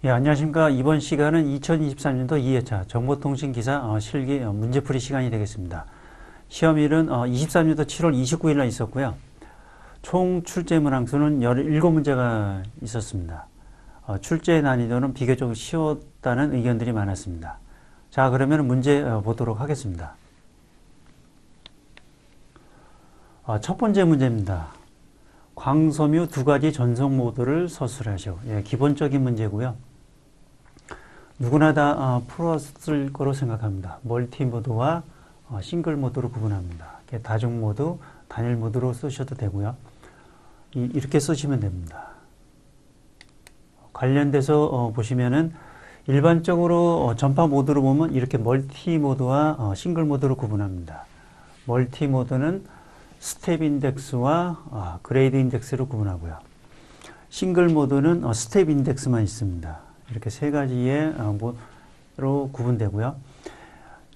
예, 안녕하십니까. 이번 시간은 2023년도 2회차 정보통신기사 실기 문제풀이 시간이 되겠습니다. 시험일은 23년도 7월 29일 날 있었고요. 총 출제 문항수는 17문제가 있었습니다. 출제 난이도는 비교적 쉬웠다는 의견들이 많았습니다. 자, 그러면 문제 보도록 하겠습니다. 첫 번째 문제입니다. 광섬유 두 가지 전송 모드를 서술하시오. 예, 기본적인 문제고요. 누구나 다 풀었을 거로 생각합니다. 멀티 모드와 싱글 모드로 구분합니다. 다중 모드, 단일 모드로 쓰셔도 되고요. 이렇게 쓰시면 됩니다. 관련돼서 보시면은 일반적으로 전파 모드로 보면 이렇게 멀티 모드와 싱글 모드로 구분합니다. 멀티 모드는 스텝 인덱스와 그레이드 인덱스로 구분하고요. 싱글 모드는 스텝 인덱스만 있습니다. 이렇게 세 가지의 모드로 구분되고요.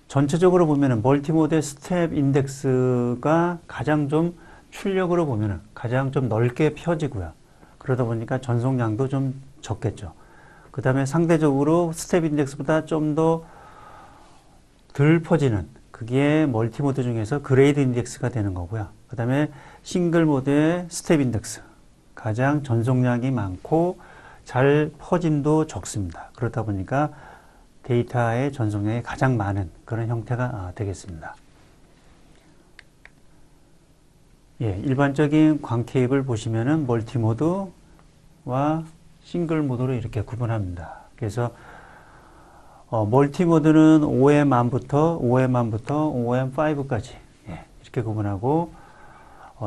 전체적으로 보면은 멀티 모드의 스텝 인덱스가 가장 좀 출력으로 보면은 가장 좀 넓게 펴지고요. 그러다 보니까 전송량도 좀 적겠죠. 그 다음에 상대적으로 스텝 인덱스보다 좀 더 덜 퍼지는 그게 멀티 모드 중에서 그레이드 인덱스가 되는 거고요. 그 다음에 싱글 모드의 스텝 인덱스 가장 전송량이 많고 잘 퍼짐도 적습니다. 그렇다 보니까 데이터의 전송량이 가장 많은 그런 형태가 되겠습니다. 예, 일반적인 광 케이블 보시면은 멀티 모드와 싱글 모드로 이렇게 구분합니다. 그래서 멀티 모드는 OM1부터 OM5까지 이렇게 구분하고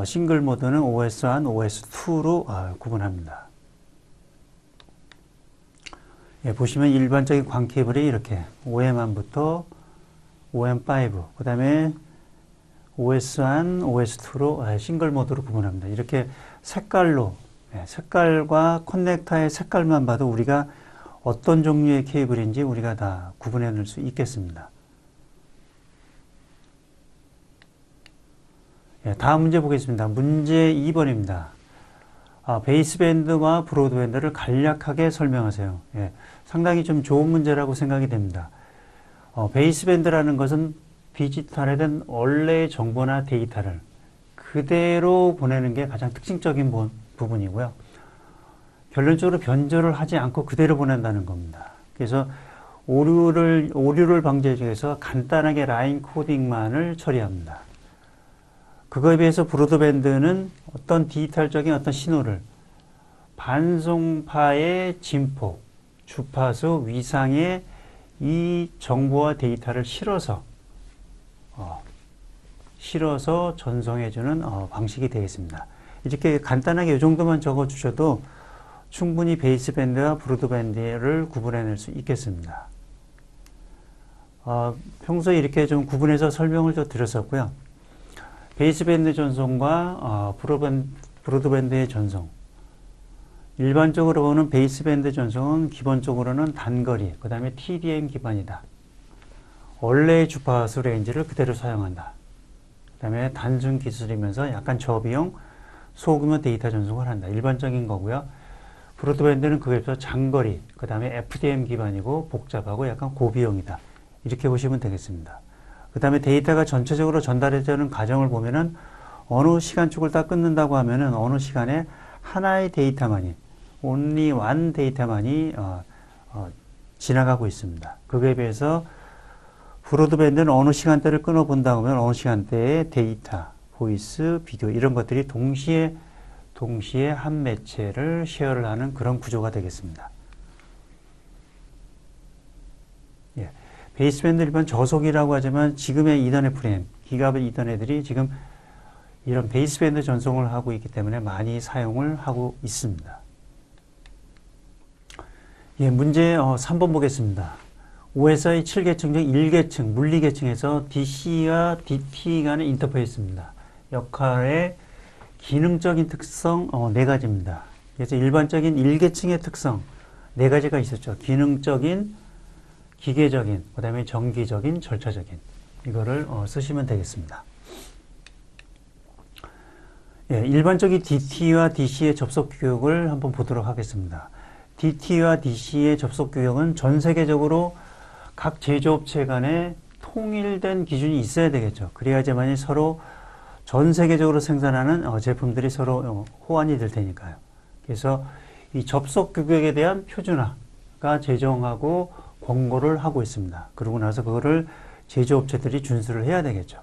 싱글 모드는 OS1, OS2로 구분합니다. 예, 보시면 일반적인 광 케이블이 이렇게 OM1부터 OM5, 그 다음에 OS1, OS2로 싱글 모드로 구분합니다. 이렇게 색깔로, 색깔과 커넥터의 색깔만 봐도 우리가 어떤 종류의 케이블인지 우리가 다 구분해낼 수 있겠습니다. 예, 다음 문제 보겠습니다. 문제 2번입니다. 베이스밴드와 브로드밴드를 간략하게 설명하세요. 예, 상당히 좀 좋은 문제라고 생각이 됩니다. 베이스밴드라는 것은 디지털에 된 원래의 정보나 데이터를 그대로 보내는 게 가장 특징적인 부분이고요. 결론적으로 변조를 하지 않고 그대로 보낸다는 겁니다. 그래서 오류를 방지하기 위해서 간단하게 라인 코딩만을 처리합니다. 그거에 비해서 브로드밴드는 어떤 디지털적인 어떤 신호를 반송파의 진폭, 주파수, 위상에 이 정보와 데이터를 실어서 전송해주는 방식이 되겠습니다. 이렇게 간단하게 이 정도만 적어주셔도 충분히 베이스밴드와 브로드밴드를 구분해낼 수 있겠습니다. 평소에 이렇게 좀 구분해서 설명을 좀 드렸었고요. 베이스밴드 전송과 브로드밴드의 전송. 일반적으로는 베이스밴드 전송은 기본적으로는 단거리, 그 다음에 TDM 기반이다. 원래의 주파수 레인지를 그대로 사용한다. 그 다음에 단순 기술이면서 약간 저비용, 소규모 데이터 전송을 한다. 일반적인 거고요. 브로드밴드는 그에 비해서 장거리, 그 다음에 FDM 기반이고 복잡하고 약간 고비용이다. 이렇게 보시면 되겠습니다. 그 다음에 데이터가 전체적으로 전달되는 과정을 보면은 어느 시간축을 딱 끊는다고 하면은 어느 시간에 하나의 데이터만이, only one 데이터만이 지나가고 있습니다. 그거에 비해서 브로드밴드는 어느 시간대를 끊어본다고 하면 어느 시간대에 데이터, 보이스, 비디오 이런 것들이 동시에 한 매체를 쉐어를 하는 그런 구조가 되겠습니다. 예. 베이스밴드 일반 저속이라고 하지만 지금의 이더넷 프레임, 기가빗 이더넷들이 지금 이런 베이스밴드 전송을 하고 있기 때문에 많이 사용을 하고 있습니다. 예, 문제 3번 보겠습니다. OSI 7계층 중 1계층, 물리계층에서 DC와 DT 간의 인터페이스입니다. 역할의 기능적인 특성 4가지입니다. 그래서 일반적인 1계층의 특성 4가지가 있었죠. 기능적인, 기계적인, 그 다음에 정기적인, 절차적인. 이거를 쓰시면 되겠습니다. 예, 일반적인 DT와 DC의 접속 규격을 한번 보도록 하겠습니다. DT와 DC의 접속 규격은 전 세계적으로 각 제조업체 간에 통일된 기준이 있어야 되겠죠. 그래야지만이 서로 전 세계적으로 생산하는 제품들이 서로 호환이 될 테니까요. 그래서 이 접속 규격에 대한 표준화가 제정하고 권고를 하고 있습니다. 그러고 나서 그거를 제조업체들이 준수를 해야 되겠죠.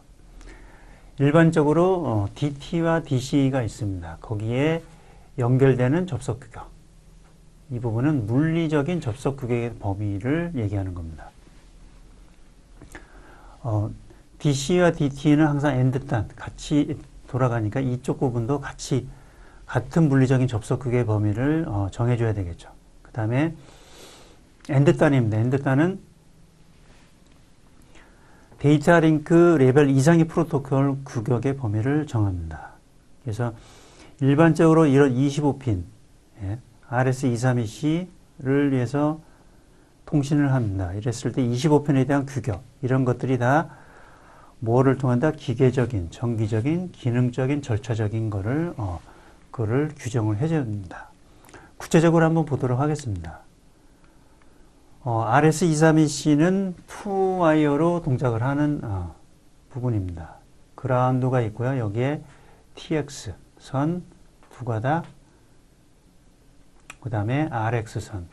일반적으로 DT와 DC가 있습니다. 거기에 연결되는 접속 규격. 이 부분은 물리적인 접속 규격의 범위를 얘기하는 겁니다. DC와 DT는 항상 엔드단 같이 돌아가니까 이쪽 부분도 같이 같은 물리적인 접속 규격의 범위를 정해줘야 되겠죠. 그 다음에 엔드단입니다. 엔드단은 데이터 링크 레벨 이상의 프로토콜 규격의 범위를 정합니다. 그래서 일반적으로 이런 25핀 RS232C를 위해서 통신을 합니다. 이랬을 때 25핀에 대한 규격 이런 것들이 다 뭐를 통한다? 기계적인, 정기적인, 기능적인, 절차적인 그거를 규정을 해줍니다. 구체적으로 한번 보도록 하겠습니다. RS232C는 2와이어로 동작을 하는 부분입니다. 그라운드가 있고요. 여기에 TX 선 두 가닥, 그 다음에 RX 선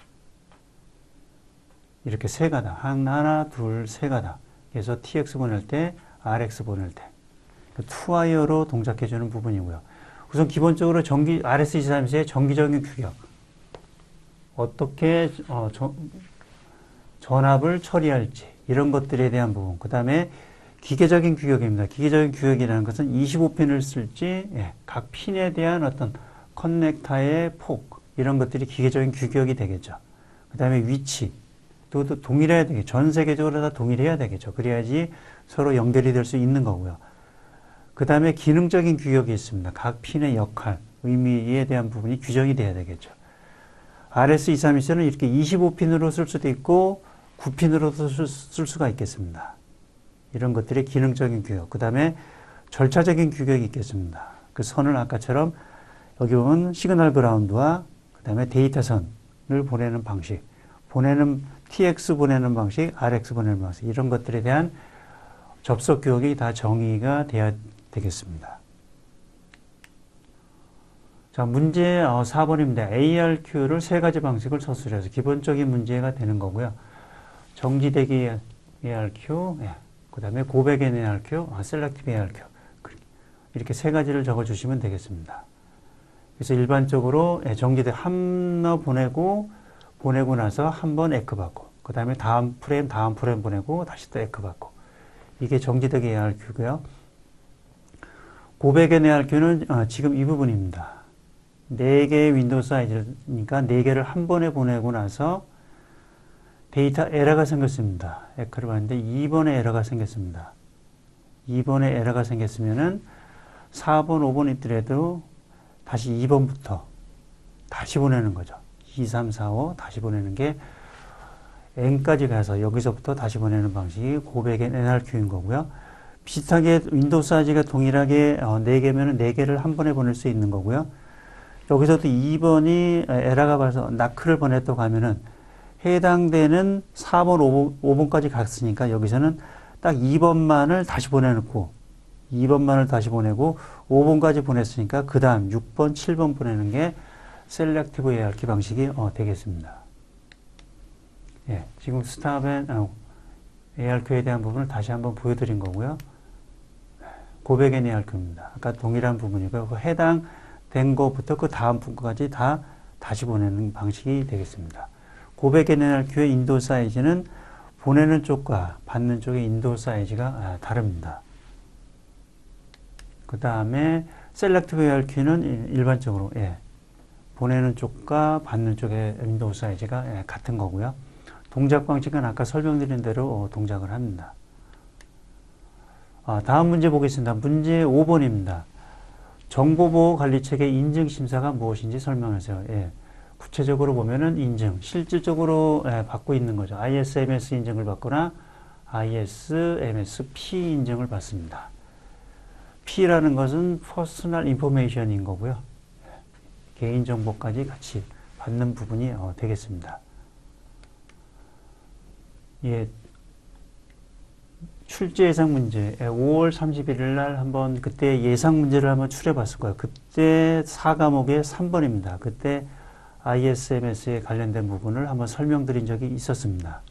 이렇게 세 가닥, 하나, 둘, 세 가닥. 그래서 TX 보낼 때, RX 보낼 때 2와이어로 동작해주는 부분이고요. 우선 기본적으로 RS232C의 정기적인 규격 어떻게 전압을 처리할지 이런 것들에 대한 부분. 그 다음에 기계적인 규격입니다. 기계적인 규격이라는 것은 25핀을 쓸지 각 핀에 대한 어떤 커넥터의 폭 이런 것들이 기계적인 규격이 되겠죠. 그 다음에 위치 또 동일해야 되겠죠. 전 세계적으로 다 동일해야 되겠죠. 그래야지 서로 연결이 될 수 있는 거고요. 그 다음에 기능적인 규격이 있습니다. 각 핀의 역할, 의미에 대한 부분이 규정이 돼야 되겠죠. RS232C는 이렇게 25핀으로 쓸 수도 있고 9핀으로도 쓸 수가 있겠습니다. 이런 것들의 기능적인 규격. 그 다음에 절차적인 규격이 있겠습니다. 그 선을 아까처럼 여기 보면 시그널 그라운드와 그 다음에 데이터 선을 보내는 방식, TX 보내는 방식, RX 보내는 방식 이런 것들에 대한 접속 규격이 다 정의가 돼야 되겠습니다. 자, 문제 4번입니다. ARQ를 세 가지 방식을 서술해서 기본적인 문제가 되는 거고요. 정지대기 ARQ, 그 다음에 고백엔 ARQ, 셀렉티브 ARQ 이렇게 세 가지를 적어주시면 되겠습니다. 그래서 일반적으로 정지대 한너 보내고 나서 한 번 에크 받고 그 다음에 다음 프레임 보내고 다시 또 에크 받고 이게 정지대기 ARQ고요. 고백엔 ARQ는 지금 이 부분입니다. 4개의 윈도우 사이즈니까 4개를 한 번에 보내고 나서 데이터 에러가 생겼습니다. 에크를 봤는데 2번에 에러가 생겼습니다. 2번에 에러가 생겼으면은 4번, 5번 있더라도 다시 2번부터 다시 보내는 거죠. 2, 3, 4, 5 다시 보내는 게 N까지 가서 여기서부터 다시 보내는 방식이 고백엔 NRQ인 거고요. 비슷하게 윈도우 사이즈가 동일하게 4개면 4개를 한 번에 보낼 수 있는 거고요. 여기서도 2번이 에러가 봐서 나크를 보냈다고 하면은 해당되는 4번, 5번까지 갔으니까 여기서는 딱 2번만을 다시 보내놓고 2번만을 다시 보내고 5번까지 보냈으니까 그 다음 6번, 7번 보내는 게 셀렉티브 ARQ 방식이 되겠습니다. 예, 지금 스탑 앤 ARQ에 대한 부분을 다시 한번 보여드린 거고요. 고백엔 ARQ입니다. 아까 동일한 부분이고요. 그 해당된 것부터 그 다음 부분까지 다 다시 보내는 방식이 되겠습니다. 고백엔 ARQ의 인도 사이즈는 보내는 쪽과 받는 쪽의 인도 사이즈가 다릅니다. 그 다음에 셀렉티브 ARQ는 일반적으로 보내는 쪽과 받는 쪽의 윈도우 사이즈가 같은 거고요. 동작 방식은 아까 설명드린 대로 동작을 합니다. 다음 문제 보겠습니다. 문제 5번입니다. 정보보호관리체계 인증심사가 무엇인지 설명하세요. 구체적으로 보면은 인증, 실질적으로 받고 있는 거죠. ISMS 인증을 받거나 ISMS-P 인증을 받습니다. P라는 것은 Personal Information인 거고요. 개인정보까지 같이 받는 부분이 되겠습니다. 예, 출제 예상 문제 5월 31일 날 한번 그때 예상 문제를 한번 추려봤을 거예요. 그때 4과목의 3번입니다. 그때 ISMS에 관련된 부분을 한번 설명드린 적이 있었습니다.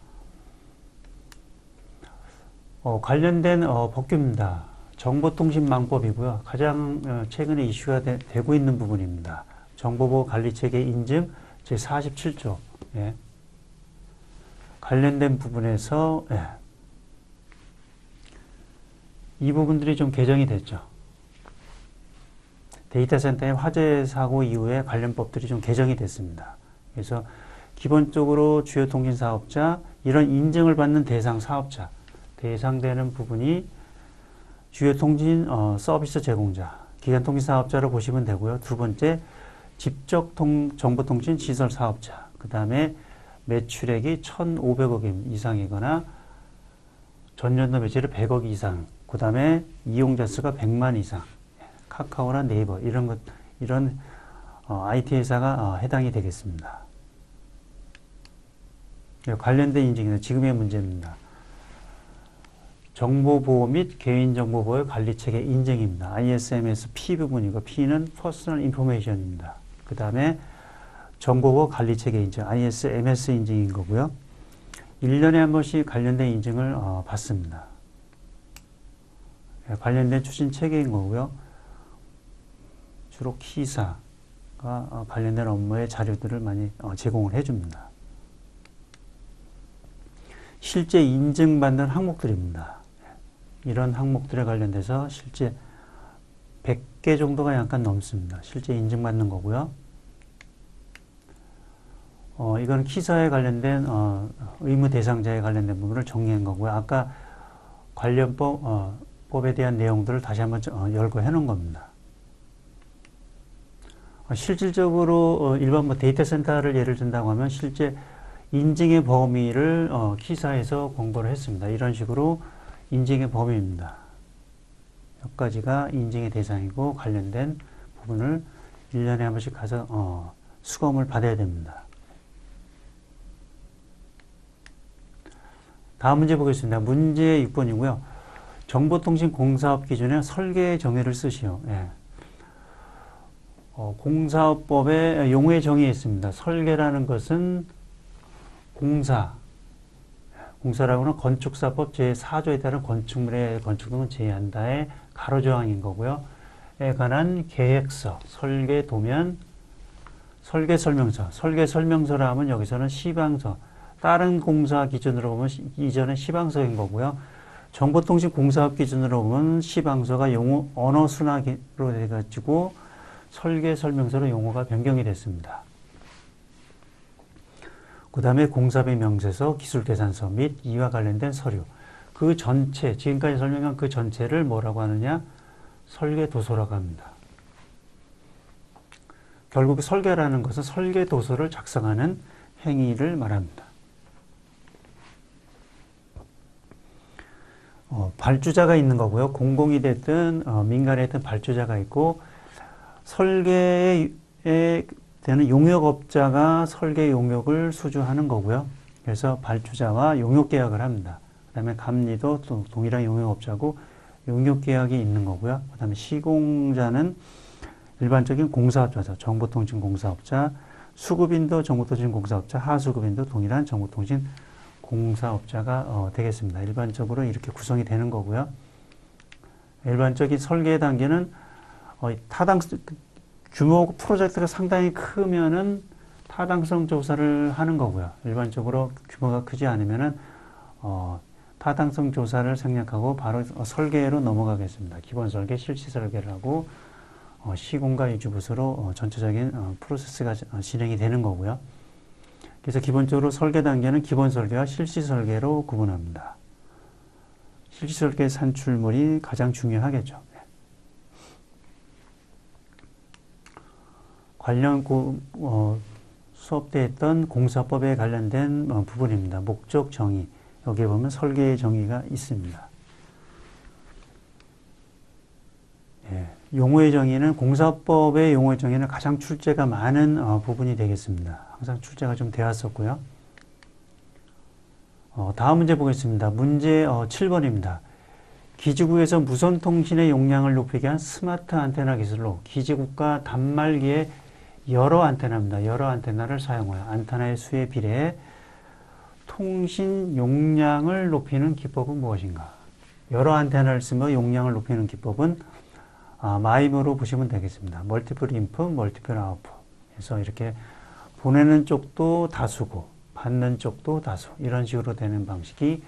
관련된 법규입니다. 정보통신망법이고요. 가장 최근에 이슈가 되고 있는 부분입니다. 정보보호 관리체계 인증 제47조 예. 관련된 부분에서 예. 이 부분들이 좀 개정이 됐죠. 데이터 센터의 화재 사고 이후에 관련 법들이 좀 개정이 됐습니다. 그래서 기본적으로 주요 통신 사업자, 이런 인증을 받는 대상 사업자, 대상되는 부분이 주요 통신 서비스 제공자, 기간통신 사업자로 보시면 되고요. 두 번째, 직접 정보통신 시설 사업자, 그 다음에 매출액이 1,500억 이상이거나 전년도 매출이 100억 이상, 그 다음에 이용자 수가 100만 이상, 카카오나 네이버 이런 IT 회사가 해당이 되겠습니다. 관련된 인증은 지금의 문제입니다. 정보보호 및 개인정보보호의 관리체계 인증입니다. ISMS P 부분이고 P는 Personal Information입니다. 그 다음에 정보보호 관리체계 인증, ISMS 인증인 거고요. 1년에 한 번씩 관련된 인증을 받습니다. 관련된 추진 체계인 거고요. 주로 K사가 관련된 업무의 자료들을 많이 제공을 해줍니다. 실제 인증받는 항목들입니다. 이런 항목들에 관련돼서 실제 100개 정도가 약간 넘습니다. 실제 인증받는 거고요. 이건 K사에 관련된 의무 대상자에 관련된 부분을 정리한 거고요. 아까 관련법에 대한 내용들을 다시 한번 열거 해놓은 겁니다. 실질적으로 일반 데이터 센터를 예를 든다고 하면 실제 인증의 범위를 K사에서 공고를 했습니다. 이런 식으로 인증의 범위입니다. 몇 가지가 인증의 대상이고 관련된 부분을 1년에 한 번씩 가서 수검을 받아야 됩니다. 다음 문제 보겠습니다. 문제 6번이고요. 정보통신공사업 기준의 설계 정의를 쓰시오. 예. 공사업법에 용어의 정의에 있습니다. 설계라는 것은 공사라고는 건축사법 제4조에 따른 건축물의 건축 등을 제한다의 가로조항인 거고요. 에 관한 계획서, 설계 도면, 설계 설명서. 설계 설명서라 하면 여기서는 시방서. 다른 공사 기준으로 보면 이전에 시방서인 거고요. 정보통신 공사업 기준으로 보면 시방서가 용어 언어 순화로 돼가지고 설계 설명서로 용어가 변경이 됐습니다. 그 다음에 공사비 명세서, 기술계산서 및 이와 관련된 서류. 그 전체, 지금까지 설명한 그 전체를 뭐라고 하느냐? 설계도서라고 합니다. 결국 설계라는 것은 설계도서를 작성하는 행위를 말합니다. 발주자가 있는 거고요. 공공이 됐든 민간에 됐든 발주자가 있고 설계에 되는 용역업자가 설계 용역을 수주하는 거고요. 그래서 발주자와 용역계약을 합니다. 그 다음에 감리도 또 동일한 용역업자고 용역계약이 있는 거고요. 그 다음에 시공자는 일반적인 공사업자죠. 정보통신공사업자, 수급인도 정보통신공사업자, 하수급인도 동일한 정보통신공사업자가 되겠습니다. 일반적으로 이렇게 구성이 되는 거고요. 일반적인 설계 단계는 규모 프로젝트가 상당히 크면은 타당성 조사를 하는 거고요. 일반적으로 규모가 크지 않으면은 타당성 조사를 생략하고 바로 설계로 넘어가겠습니다. 기본 설계, 실시 설계를 하고 시공과 유지부서로 전체적인 프로세스가 진행이 되는 거고요. 그래서 기본적으로 설계 단계는 기본 설계와 실시 설계로 구분합니다. 실시 설계 산출물이 가장 중요하겠죠. 관련 수업 때 했던 공사법에 관련된 부분입니다. 목적 정의. 여기에 보면 설계의 정의가 있습니다. 예. 용어의 정의는 공사법의 용어의 정의는 가장 출제가 많은 부분이 되겠습니다. 항상 출제가 좀 되었었고요. 다음 문제 보겠습니다. 문제 7번입니다. 기지국에서 무선 통신의 용량을 높이게 한 스마트 안테나 기술로 기지국과 단말기의 여러 안테나입니다. 여러 안테나를 사용하여 안테나의 수에 비례해 통신 용량을 높이는 기법은 무엇인가? 여러 안테나를 쓰며 용량을 높이는 기법은 마임으로 보시면 되겠습니다. 멀티플 인풋, 멀티플 아웃풋. 그래서 이렇게 보내는 쪽도 다수고 받는 쪽도 다수. 이런 식으로 되는 방식이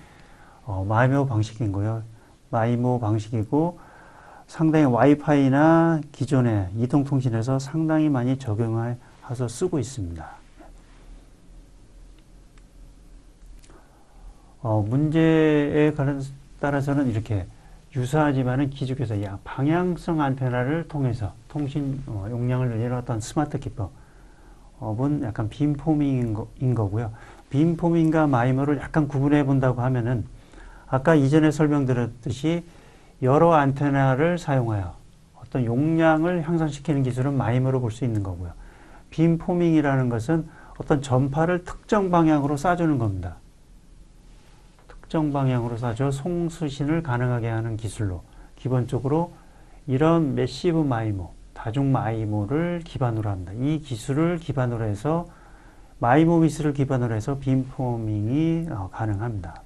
마이모 방식이고요. 마이모 방식이고 상당히 와이파이나 기존의 이동통신에서 상당히 많이 적용해서 쓰고 있습니다. 문제에 따라서는 이렇게 유사하지만은 기지국에서 방향성 안테나를 통해서 통신 용량을 늘리는 어떤 스마트 기법은 약간 빔포밍인 거고요. 빔포밍과 마이머를 약간 구분해 본다고 하면은 아까 이전에 설명드렸듯이 여러 안테나를 사용하여 어떤 용량을 향상시키는 기술은 마이머로 볼 수 있는 거고요. 빔포밍이라는 것은 어떤 전파를 특정 방향으로 쏴주는 겁니다. 특정 방향으로 쏴줘 송수신을 가능하게 하는 기술로 기본적으로 이런 매시브 마이모, 다중 마이모를 기반으로 합니다. 이 기술을 기반으로 해서 마이모 기술을 기반으로 해서 빔포밍이 가능합니다.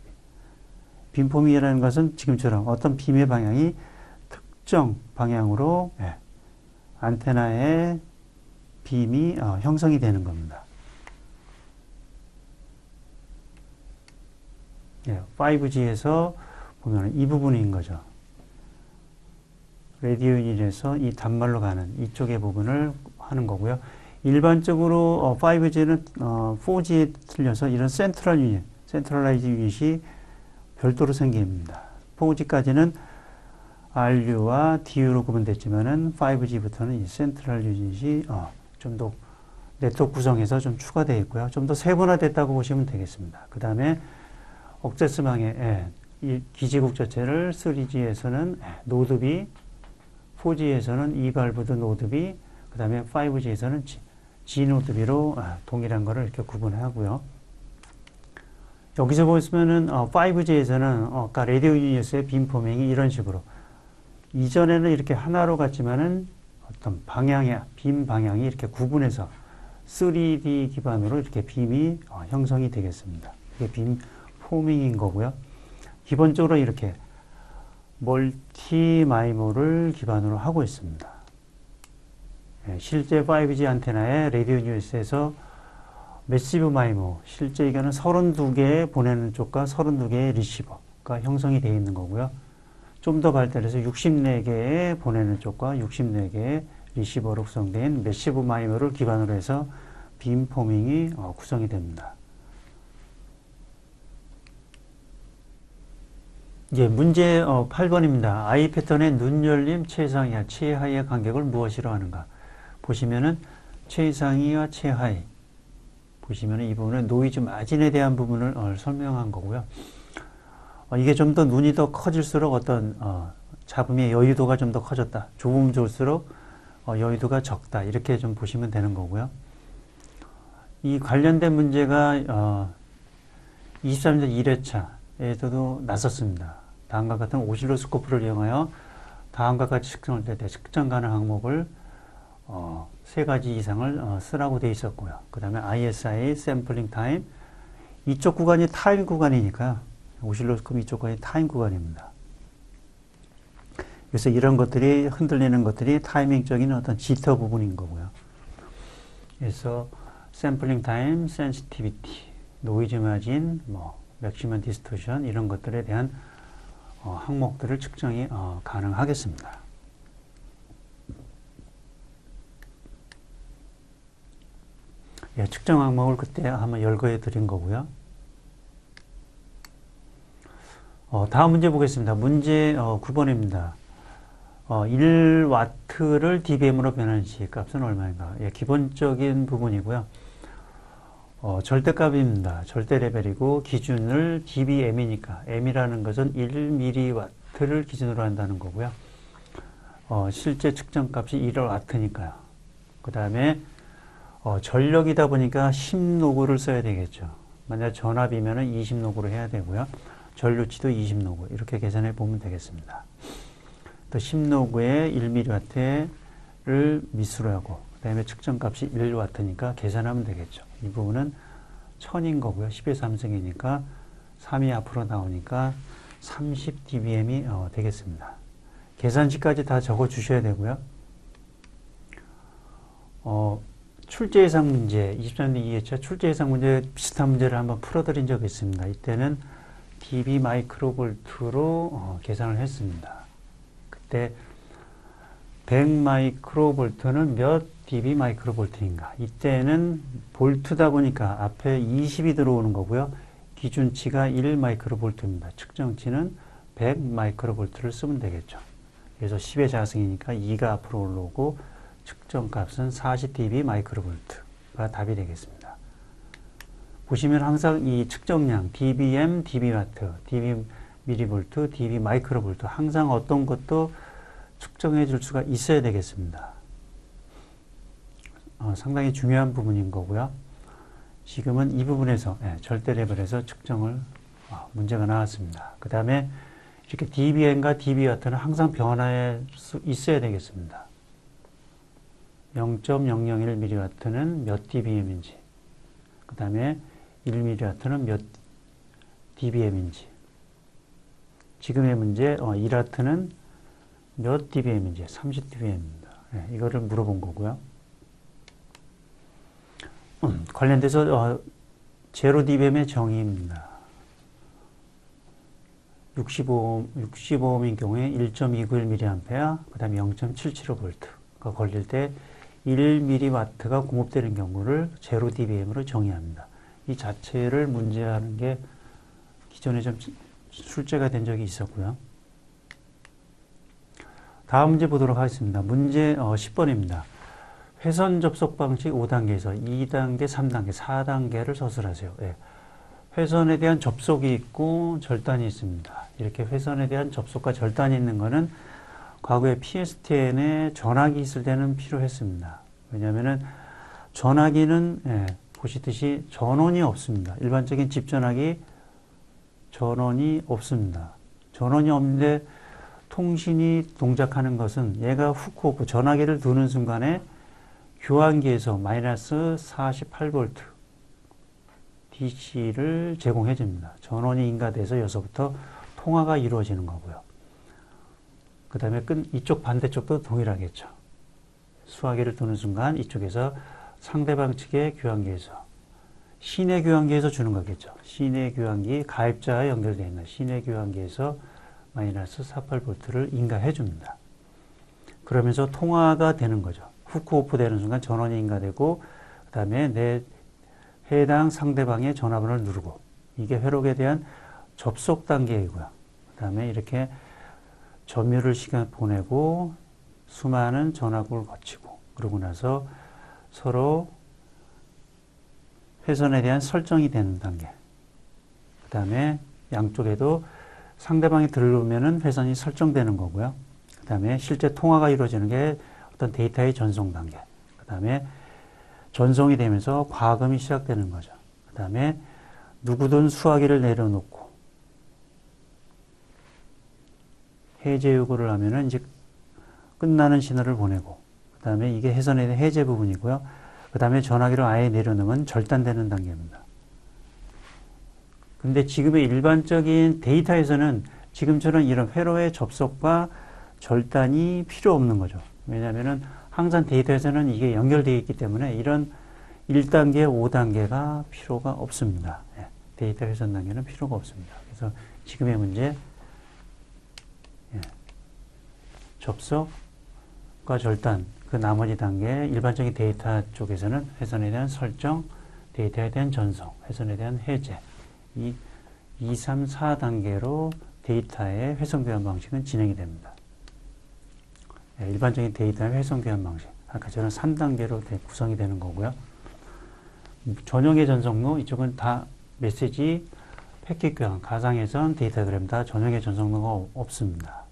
빔포밍이라는 것은 지금처럼 어떤 빔의 방향이 특정 방향으로 안테나의 빔이 형성이 되는 겁니다. 5G에서 보면 이 부분인 거죠. 라디오 유닛에서 이 단말로 가는 이쪽의 부분을 하는 거고요. 일반적으로 5G는 4G에 틀려서 이런 센트럴라이즈 유닛이 별도로 생깁니다. 4G까지는 RU와 DU로 구분됐지만은 5G부터는 이 센트럴 유닛이 좀 더 네트워크 구성에서 좀 추가되어 있고요. 좀 더 세분화됐다고 보시면 되겠습니다. 그 다음에 억세스망의 이 기지국 자체를 3G에서는 노드 B, 4G에서는 이발브드 노드 B, 그 다음에 5G에서는 G 노드 B로 동일한 거를 이렇게 구분하고요. 여기서 보시면은 5G에서는 아까 라디오 유닛의 빔포밍이 이런 식으로 이전에는 이렇게 하나로 갔지만은 어떤 방향의 빔 방향이 이렇게 구분해서 3D 기반으로 이렇게 빔이 형성이 되겠습니다. 이게 빔 포밍인 거고요. 기본적으로 이렇게 멀티 마이모를 기반으로 하고 있습니다. 실제 5G 안테나의 라디오 유닛에서 매시브 마이모, 실제 이거는 32개 보내는 쪽과 32개의 리시버가 형성이 되어 있는 거고요. 좀 더 발달해서 64개의 보내는 쪽과 64개의 리시버로 구성된 매시브 마이모를 기반으로 해서 빔 포밍이 구성이 됩니다. 문제 8번입니다. I 패턴의 눈열림 최상위와 최하위의 간격을 무엇이라 하는가? 보시면은 최상위와 최하위 보시면은 이 부분은 노이즈 마진에 대한 부분을 설명한 거고요. 이게 좀 더 눈이 더 커질수록 어떤 잡음의 여유도가 좀 더 커졌다. 좁으면 좋을수록 여유도가 적다. 이렇게 좀 보시면 되는 거고요. 이 관련된 문제가 23년 1회차에서도 나섰습니다. 다음과 같은 오실로스코프를 이용하여 다음과 같이 측정할 때 측정 가능 항목을 3가지 이상을 쓰라고 되어 있었고요. 그 다음에 ISI, 샘플링 타임. 이쪽 구간이 타임 구간이니까 오실로스코프 이쪽 구간이 타임 구간입니다. 그래서 이런 것들이 흔들리는 것들이 타이밍적인 어떤 지터 부분인 거고요. 그래서 샘플링 타임, 센시티비티, 노이즈 마진, 맥시멈 디스토션 이런 것들에 대한 항목들을 측정이 가능하겠습니다. 측정 항목을 그때 한번 열거해 드린 거고요. 다음 문제 보겠습니다. 문제 9번입니다. 1W를 dBm으로 변하는 시 값은 얼마인가? 기본적인 부분이고요. 절대값입니다. 절대 레벨이고 기준을 dBm이니까 m이라는 것은 1mW를 기준으로 한다는 거고요. 실제 측정값이 1W니까요. 그 다음에 전력이다 보니까 10노그를 써야 되겠죠. 만약 전압이면 20노그로 해야 되고요. 전류치도 20노그 이렇게 계산해 보면 되겠습니다. 또 10노그에 1mW를 미수로 하고 그 다음에 측정값이 1W니까 계산하면 되겠죠. 이 부분은 1000인 거고요. 10의 3승이니까 3이 앞으로 나오니까 30dBm이 되겠습니다. 계산식까지 다 적어 주셔야 되고요. 출제 예상 문제, 23년 2회차 출제 예상 문제 비슷한 문제를 한번 풀어드린 적이 있습니다. 이때는 dB 마이크로볼트로 계산을 했습니다. 그때 100 마이크로볼트는 몇 dB 마이크로볼트인가? 이때는 볼트다 보니까 앞에 20이 들어오는 거고요. 기준치가 1 마이크로볼트입니다. 측정치는 100 마이크로볼트를 쓰면 되겠죠. 그래서 10의 자승이니까 2가 앞으로 올라오고 측정값은 40dB 마이크로볼트가 답이 되겠습니다. 보시면 항상 이 측정량 dBm, dB와트, dB 미리볼트, dB 마이크로볼트 항상 어떤 것도 측정해 줄 수가 있어야 되겠습니다. 상당히 중요한 부분인 거고요. 지금은 이 부분에서 절대 레벨에서 측정을 문제가 나왔습니다. 그 다음에 이렇게 dBm과 dB와트는 항상 변화할 수 있어야 되겠습니다. 0.001mW는 몇 dBm인지, 그 다음에 1mW는 몇 dBm인지, 지금의 문제 1W는 몇 dBm인지 30dBm입니다. 이거를 물어본 거고요. 관련돼서 0dBm의 정의입니다. 65옴인 경우에 1.291mA, 그 다음에 0.775V가 걸릴 때 1mW가 공급되는 경우를 0dBm으로 정의합니다. 이 자체를 문제하는 게 기존에 좀 출제가 된 적이 있었고요. 다음 문제 보도록 하겠습니다. 문제 10번입니다. 회선 접속 방식 5단계에서 2단계, 3단계, 4단계를 서술하세요. 회선에 대한 접속이 있고 절단이 있습니다. 이렇게 회선에 대한 접속과 절단이 있는 것은 과거에 PSTN에 전화기 있을 때는 필요했습니다. 왜냐하면 전화기는 보시듯이 전원이 없습니다. 일반적인 집 전화기 전원이 없습니다. 전원이 없는데 통신이 동작하는 것은 얘가 훅 전화기를 두는 순간에 교환기에서 마이너스 48V DC를 제공해 줍니다. 전원이 인가돼서 여기서부터 통화가 이루어지는 거고요. 그 다음에 이쪽 반대쪽도 동일하겠죠. 수화기를 두는 순간 이쪽에서 상대방 측의 교환기에서 시내 교환기에서 주는 거겠죠. 시내 교환기 가입자와 연결되어 있는 시내 교환기에서 마이너스 48V를 인가해 줍니다. 그러면서 통화가 되는 거죠. 후크 오프 되는 순간 전원이 인가되고 그 다음에 내 해당 상대방의 전화번호를 누르고 이게 회록에 대한 접속 단계이고요. 그 다음에 이렇게 점유를 시간 보내고 수많은 전화국을 거치고 그러고 나서 서로 회선에 대한 설정이 되는 단계. 그 다음에 양쪽에도 상대방이 들어오면은 회선이 설정되는 거고요. 그 다음에 실제 통화가 이루어지는 게 어떤 데이터의 전송 단계. 그 다음에 전송이 되면서 과금이 시작되는 거죠. 그 다음에 누구든 수화기를 내려놓고 해제 요구를 하면은 이제 끝나는 신호를 보내고 그 다음에 이게 회선에 대한 해제 부분이고요. 그 다음에 전화기를 아예 내려놓으면 절단되는 단계입니다. 근데 지금의 일반적인 데이터에서는 지금처럼 이런 회로의 접속과 절단이 필요 없는 거죠. 왜냐하면은 항상 데이터에서는 이게 연결되어 있기 때문에 이런 1단계, 5단계가 필요가 없습니다. 데이터 회선 단계는 필요가 없습니다. 그래서 지금의 문제 접속과 절단 그 나머지 단계 일반적인 데이터 쪽에서는 회선에 대한 설정, 데이터에 대한 전송, 회선에 대한 해제 이 2, 3, 4단계로 데이터의 회선 교환 방식은 진행이 됩니다. 일반적인 데이터의 회선 교환 방식 아까 저는 3단계로 구성이 되는 거고요. 전용의 전송로 이쪽은 다 메시지 패킷 교환, 가상회선, 데이터그램 다 전용의 전송로가 없습니다.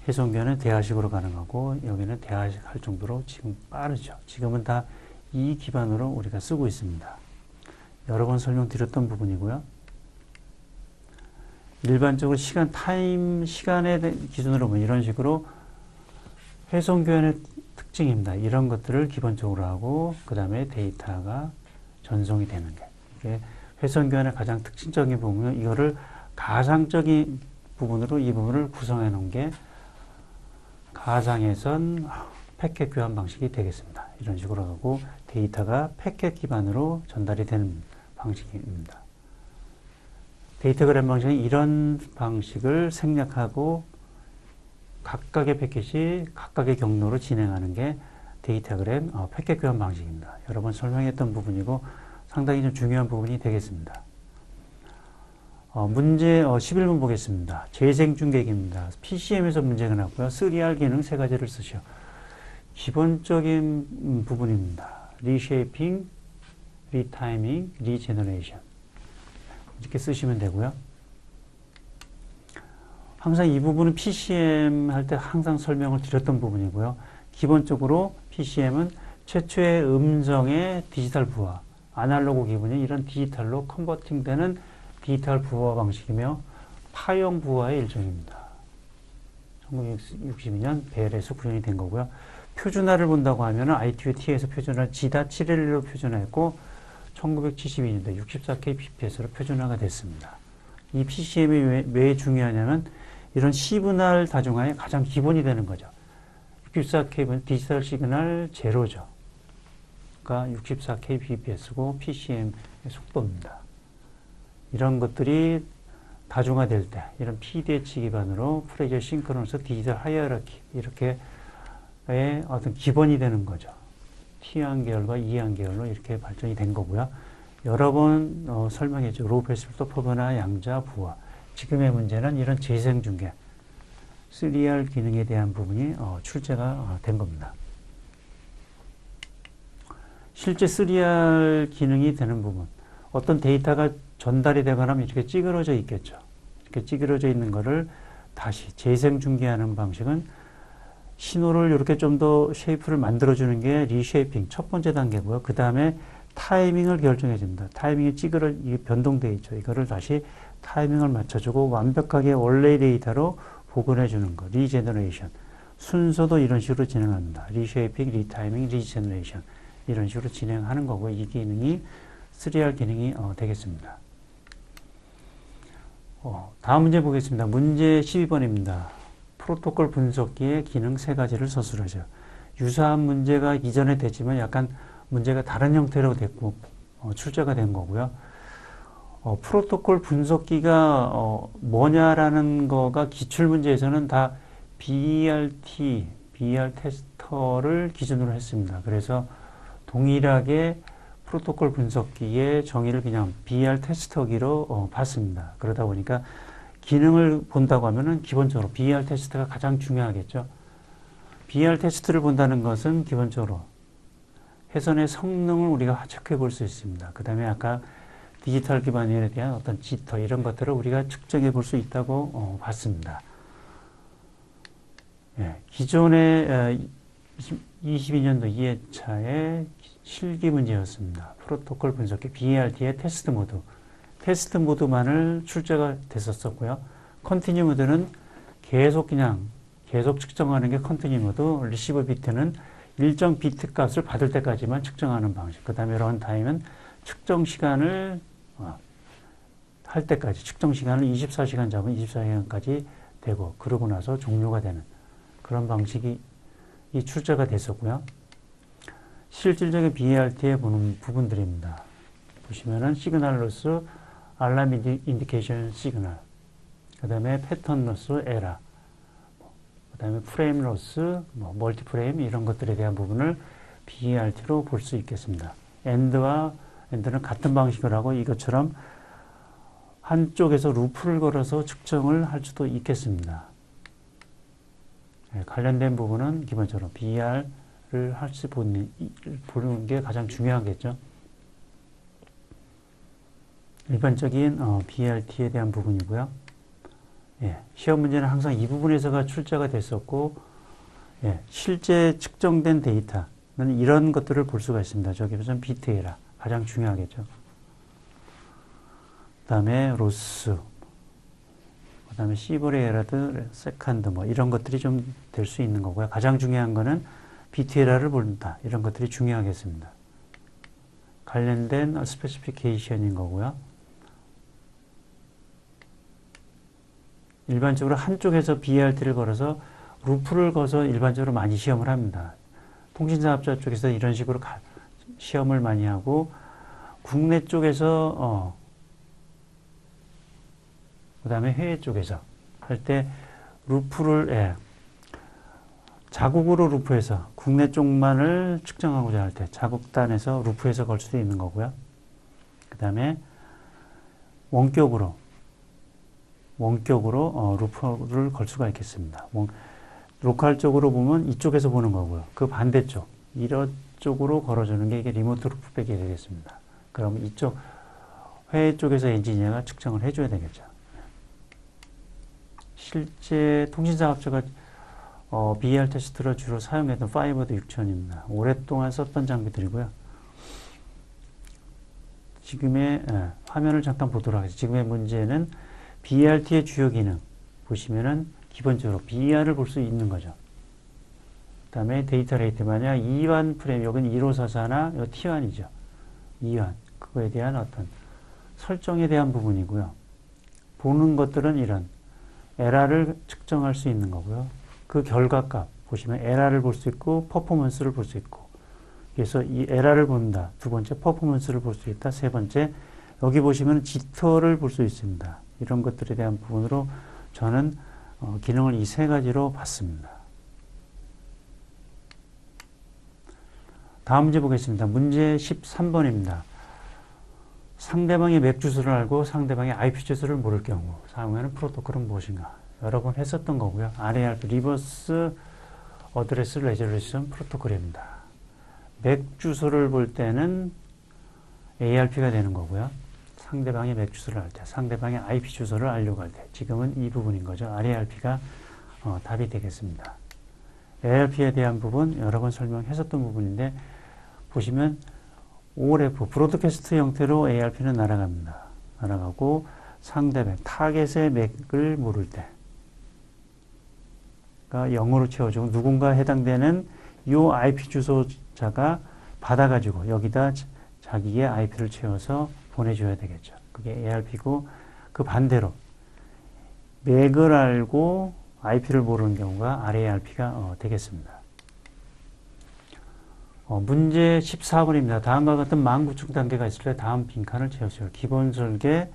해송교환은 대하식으로 가능하고 여기는 대하식 할 정도로 지금 빠르죠. 지금은 다 이 기반으로 우리가 쓰고 있습니다. 여러 번 설명드렸던 부분이고요. 일반적으로 시간의 기준으로 보면 이런 식으로 해송교환의 특징입니다. 이런 것들을 기본적으로 하고 그 다음에 데이터가 전송이 되는 게 이게 해송교환의 가장 특징적인 부분은 이거를 가상적인 부분으로 이 부분을 구성해 놓은 게 가상에선 패켓 교환 방식이 되겠습니다. 이런 식으로 하고 데이터가 패켓 기반으로 전달이 되는 방식입니다. 데이터그램 방식은 이런 방식을 생략하고 각각의 패켓이 각각의 경로로 진행하는 게 데이터그램 패켓 교환 방식입니다. 여러 번 설명했던 부분이고 상당히 좀 중요한 부분이 되겠습니다. 문제 11번 보겠습니다. 재생중계기입니다. PCM에서 문제가 났고요. 3R 기능 세 가지를 쓰셔. 기본적인 부분입니다. 리쉐이핑, 리타이밍, 리제너레이션 이렇게 쓰시면 되고요. 항상 이 부분은 PCM 할 때 항상 설명을 드렸던 부분이고요. 기본적으로 PCM은 최초의 음성의 디지털 부화, 아날로그 기분이 이런 디지털로 컨버팅 되는 디지털 부화 방식이며 파형 부화의 일종입니다. 1962년 벨에서 구현이 된 거고요. 표준화를 본다고 하면 ITU-T에서 표준화 G.711로 표준화했고 1972년도 64K BPS로 표준화가 됐습니다. 이 PCM이 왜 중요하냐면 이런 C분할 다중화의 가장 기본이 되는 거죠. 64K는 디지털 시그널 제로죠. 그러니까 64K BPS고 PCM의 속도입니다. 이런 것들이 다중화될 때 이런 PDH 기반으로 프레저 싱크로너스 디지털 하이어라키 이렇게의 어떤 기본이 되는 거죠. T1 계열과 E1 계열로 이렇게 발전이 된 거고요. 여러 번 설명했죠. 로우 패스부터 포변화, 양자, 부화. 지금의 문제는 이런 재생중계, 3R 기능에 대한 부분이 출제가 된 겁니다. 실제 3R 기능이 되는 부분, 어떤 데이터가 전달이 되거나 하면 이렇게 찌그러져 있겠죠. 이렇게 찌그러져 있는 거를 다시 재생중계하는 방식은 신호를 이렇게 좀 더 쉐이프를 만들어주는 게 리쉐이핑 첫 번째 단계고요. 그 다음에 타이밍을 결정해 줍니다. 타이밍이 이게 변동되어 있죠. 이거를 다시 타이밍을 맞춰주고 완벽하게 원래의 데이터로 복원해 주는 거. 리제너레이션. 순서도 이런 식으로 진행합니다. 리쉐이핑, 리타이밍, 리제너레이션. 이런 식으로 진행하는 거고 이 기능이 3R 기능이 되겠습니다. 다음 문제 보겠습니다. 문제 12번입니다. 프로토콜 분석기의 기능 세 가지를 서술하죠. 유사한 문제가 이전에 됐지만 약간 문제가 다른 형태로 됐고 출제가 된 거고요. 프로토콜 분석기가 뭐냐라는 거가 기출문제에서는 다 BERT, BER 테스터를 기준으로 했습니다. 그래서 동일하게 프로토콜 분석기의 정의를 그냥 BER 테스터기로 봤습니다. 그러다 보니까 기능을 본다고 하면은 기본적으로 BER 테스트가 가장 중요하겠죠. BER 테스트를 본다는 것은 기본적으로 회선의 성능을 우리가 체크해 볼 수 있습니다. 그 다음에 아까 디지털 기반에 대한 어떤 지터 이런 것들을 우리가 측정해 볼 수 있다고 봤습니다. 예, 기존의 22년도 2회차의 실기 문제였습니다. 프로토콜 분석기 BERT의 테스트 모드. 테스트 모드만을 출제가 됐었고요. 컨티뉴 모드는 계속 측정하는 게 컨티뉴 모드, 리시버 비트는 일정 비트 값을 받을 때까지만 측정하는 방식. 그 다음에 런타임은 측정 시간을 할 때까지, 측정 시간을 24시간 잡으면 24시간까지 되고, 그러고 나서 종료가 되는 그런 방식이 출제가 됐었고요. 실질적인 BERT에 보는 부분들입니다. 보시면은 시그널 로스, 알람 인디케이션 시그널, 그 다음에 패턴 로스, 에러, 그 다음에 프레임 로스, 멀티 프레임 이런 것들에 대한 부분을 BERT로 볼 수 있겠습니다. 엔드는 같은 방식을 하고 이것처럼 한쪽에서 루프를 걸어서 측정을 할 수도 있겠습니다. 관련된 부분은 기본적으로 BER를 보는 게 가장 중요하겠죠. 일반적인 BERT에 대한 부분이고요. 예, 시험 문제는 항상 이 부분에서가 출제가 됐었고, 예, 실제 측정된 데이터는 이런 것들을 볼 수가 있습니다. 저기 보면 비트에라 가장 중요하겠죠. 그 다음에 로스, 그 다음에 시브레에라드, 세컨드 뭐 이런 것들이 좀 될 수 있는 거고요. 가장 중요한 거는 비트에라를 본다. 이런 것들이 중요하겠습니다. 관련된 스페시피케이션인 거고요. 일반적으로 한쪽에서 BRT를 걸어서 루프를 걸어서 일반적으로 많이 시험을 합니다. 통신사업자 쪽에서 이런 식으로 시험을 많이 하고 국내 쪽에서 그 다음에 해외 쪽에서 할 때 루프를 자국으로 루프해서 국내 쪽만을 측정하고자 할 때 자국단에서 루프해서 걸 수도 있는 거고요. 그 다음에 원격으로 루프를 걸 수가 있겠습니다. 로컬적으로 보면 이쪽에서 보는 거고요. 그 반대쪽, 이런 쪽으로 걸어주는 게 이게 리모트 루프백이 되겠습니다. 그럼 이쪽 해외 쪽에서 엔지니어가 측정을 해줘야 되겠죠. 실제 통신사업자가 BER 테스트로 주로 사용했던 파이버드 6000입니다. 오랫동안 썼던 장비들이고요. 지금의 화면을 잠깐 보도록 하겠습니다. 지금의 문제는 BERT의 주요 기능 보시면은 기본적으로 BER을 볼 수 있는 거죠. 그 다음에 데이터 레이트 만약 2환 프레임, 여기는 1544나 T1이죠. 2환, 그거에 대한 어떤 설정에 대한 부분이고요. 보는 것들은 이런 에러를 측정할 수 있는 거고요. 그 결과값 보시면 에러를 볼 수 있고 퍼포먼스를 볼 수 있고, 그래서 이 에러를 본다. 두 번째 퍼포먼스를 볼 수 있다. 세 번째 여기 보시면 지터를 볼 수 있습니다. 이런 것들에 대한 부분으로 저는 기능을 이 세 가지로 봤습니다. 다음 문제 보겠습니다. 문제 13번입니다. 상대방의 맥 주소를 알고 상대방의 IP 주소를 모를 경우 사용하는 프로토콜은 무엇인가? 여러 번 했었던 거고요. RARP, 리버스 어드레스 레저레이션 프로토콜입니다. 맥 주소를 볼 때는 ARP가 되는 거고요. 상대방의 맥 주소를 알 때, 상대방의 IP 주소를 알려고 할 때, 지금은 이 부분인 거죠. RARP가 답이 되겠습니다. ARP에 대한 부분 여러 번 설명했었던 부분인데 보시면 ORF, 브로드캐스트 형태로 ARP는 날아갑니다. 날아가고 상대방, 타겟의 맥을 모를 때, 그러니까 0으로 채워주고 누군가 해당되는 이 IP 주소자가 받아가지고 여기다 자기의 IP를 채워서 보내줘야 되겠죠. 그게 ARP고, 그 반대로 맥을 알고 IP를 모르는 경우가 RARP가 되겠습니다. 문제 14번입니다. 다음과 같은 망 구축 단계가 있을 때 다음 빈칸을 채우세요. 기본 설계,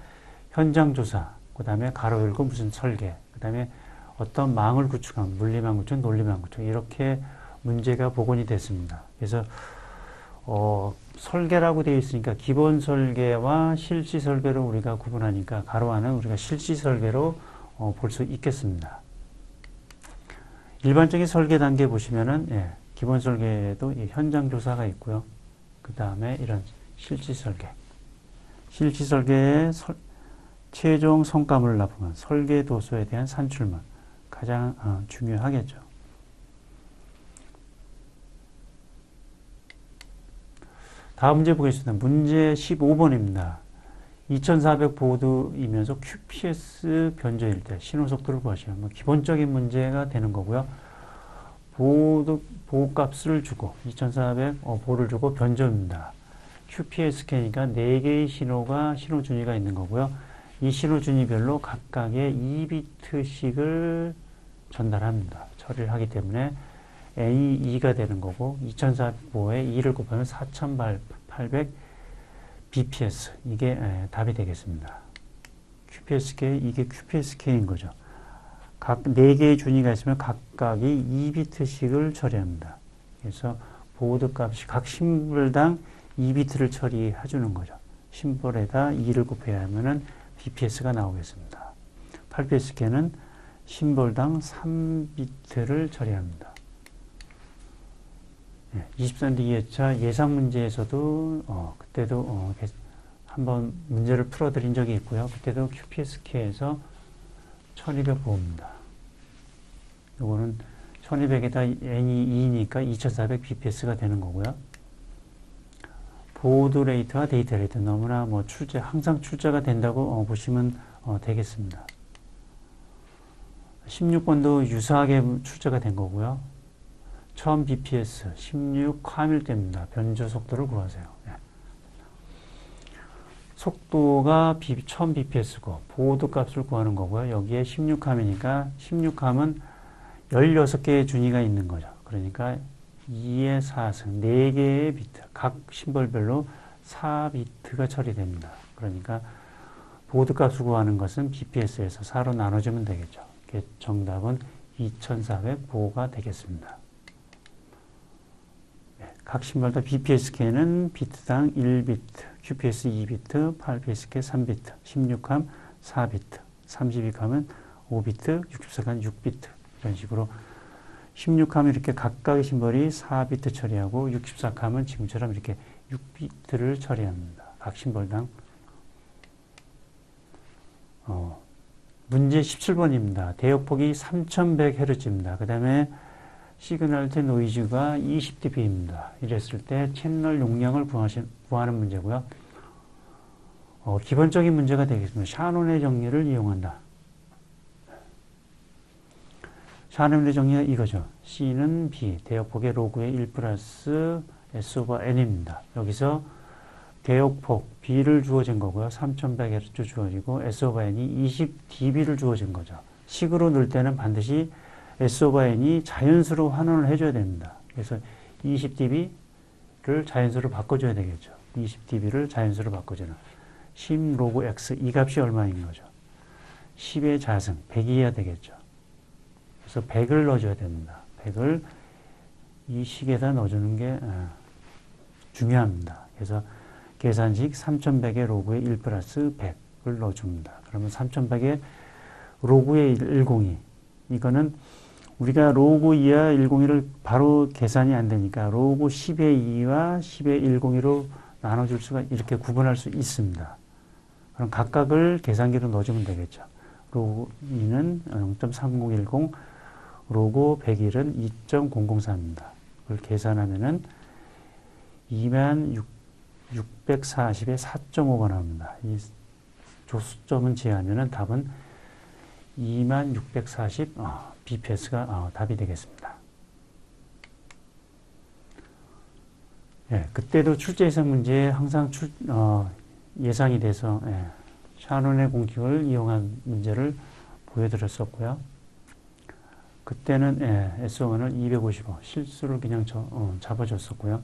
현장 조사, 그 다음에 가로 열고 무슨 설계, 그 다음에 어떤 망을 구축한 물리망 구축, 논리망 구축, 이렇게 문제가 복원이 됐습니다. 그래서 설계라고 되어 있으니까 기본 설계와 실시 설계로 우리가 구분하니까 가로 안은 우리가 실시 설계로 볼 수 있겠습니다. 일반적인 설계 단계 보시면은 기본 설계에도 현장 조사가 있고요. 그 다음에 이런 실시 설계. 실시 설계의 최종 성과물을 납품한 설계 도서에 대한 산출문. 가장 중요하겠죠. 다음 문제 보겠습니다. 문제 15번입니다. 2400 보드이면서 QPS 변조일 때 신호속도를 구하시면 기본적인 문제가 되는 거고요. 보호값을 주고 2400 보를 주고 변조입니다. QPS K니까 4개의 신호 준위가 있는 거고요. 이 신호 준위별로 각각의 2비트씩을 전달합니다. 처리를 하기 때문에 N이 2가 되는 거고 2400보에 2를 곱하면 4800 BPS, 이게 답이 되겠습니다. QPSK, 이게 QPSK인 거죠. 각 4개의 준위가 있으면 각각이 2비트씩을 처리합니다. 그래서 보드 값이 각 심볼당 2비트를 처리해 주는 거죠. 심볼에다 2를 곱해야 하면은 BPS가 나오겠습니다. 8PSK는 심볼당 3비트를 처리합니다. 23대 2회차 예상 문제에서도 그때도 한번 문제를 풀어드린 적이 있고요. 그때도 QPSK에서 1200 보호입니다. 요거는 1200에다 N이 2니까 2400 bps가 되는 거고요. 보드 레이트와 데이터 레이트 너무나 뭐 항상 출제가 된다고 보시면 되겠습니다. 16번도 유사하게 출제가 된 거고요. 1000 bps, 16 카밀대입니다. 변조 속도를 구하세요. 네. 속도가 1000 bps고 보드 값을 구하는 거고요. 여기에 16캄이니까 16캄은 16개의 준위가 있는 거죠. 그러니까 2의 4승, 4개의 비트, 각 심벌별로 4비트가 처리됩니다. 그러니까 보드 값을 구하는 것은 bps에서 4로 나눠주면 되겠죠. 정답은 2400 보호가 되겠습니다. 각 심벌 bpsk는 비트당 1비트, qps 2비트, 8psk 3비트, 16캄 4비트, 32캄은 5비트, 64캄 6비트 이런 식으로 16캄 이렇게 각각의 심벌이 4비트 처리하고 64캄은 지금처럼 이렇게 6비트를 처리합니다. 각 심벌당. 문제 17번입니다. 대역폭이 3100Hz입니다. 그 다음에 시그널 때 노이즈가 20dB입니다. 이랬을 때 채널 용량을 구하는 문제고요. 기본적인 문제가 되겠습니다. 샤논의 정리를 이용한다. 샤논의 정리가 이거죠. C는 B, 대역폭의 로그의 1 플러스 S 오버 N입니다. 여기서 대역폭 B를 주어진 거고요. 3100Hz 주어지고 S 오버 N이 20dB를 주어진 거죠. 식으로 넣을 때는 반드시 S 오버 N이 자연수로 환원을 해줘야 됩니다. 그래서 20dB를 자연수로 바꿔줘야 되겠죠. 20dB를 자연수로 바꿔주는 10 로그 X 이 값이 얼마인 거죠. 10의 자승 100이어야 되겠죠. 그래서 100을 넣어줘야 됩니다. 100을 이 식에다 넣어주는 게 중요합니다. 그래서 계산식 3100의 로그의 1 플러스 100을 넣어줍니다. 그러면 3100의 로그의 102 이거는 우리가 로그 2와 102를 바로 계산이 안 되니까 로그 10의 2와 10의 102로 나눠줄 수가 이렇게 구분할 수 있습니다. 그럼 각각을 계산기로 넣어주면 되겠죠. 로그 2는 0.3010, 로그 101은 2.003입니다. 그걸 계산하면은 2640에 4.5가 나옵니다. 이 조수점은 제하면은 답은 2640 bps가 답이 되겠습니다. 예, 그때도 출제 예상 문제에 항상 예상이 돼서 샤논의 공식을 이용한 문제를 보여드렸었고요. 그때는 S1을 255 실수를 그냥 잡아줬었고요.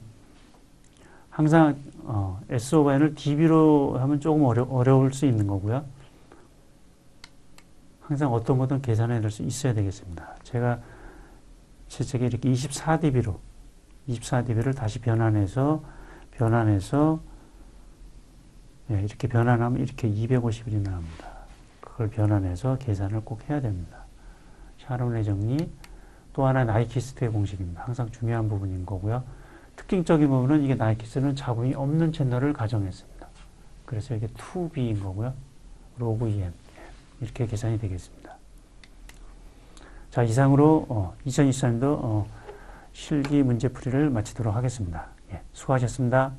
항상 S 오버 N을 dB로 하면 조금 어려울 수 있는 거고요. 항상 어떤 거든 계산해 낼 수 있어야 되겠습니다. 제가 제 책에 이렇게 24dB를 다시 변환해서 이렇게 변환하면 이렇게 250일이 나옵니다. 그걸 변환해서 계산을 꼭 해야 됩니다. 샤논의 정리, 또 하나 나이키스트의 공식입니다. 항상 중요한 부분인 거고요. 특징적인 부분은 이게 나이키스트는 잡음이 없는 채널을 가정했습니다. 그래서 이게 2B인 거고요. 로그 2M 이렇게 계산이 되겠습니다. 자, 이상으로 2023년도 실기 문제풀이를 마치도록 하겠습니다. 수고하셨습니다.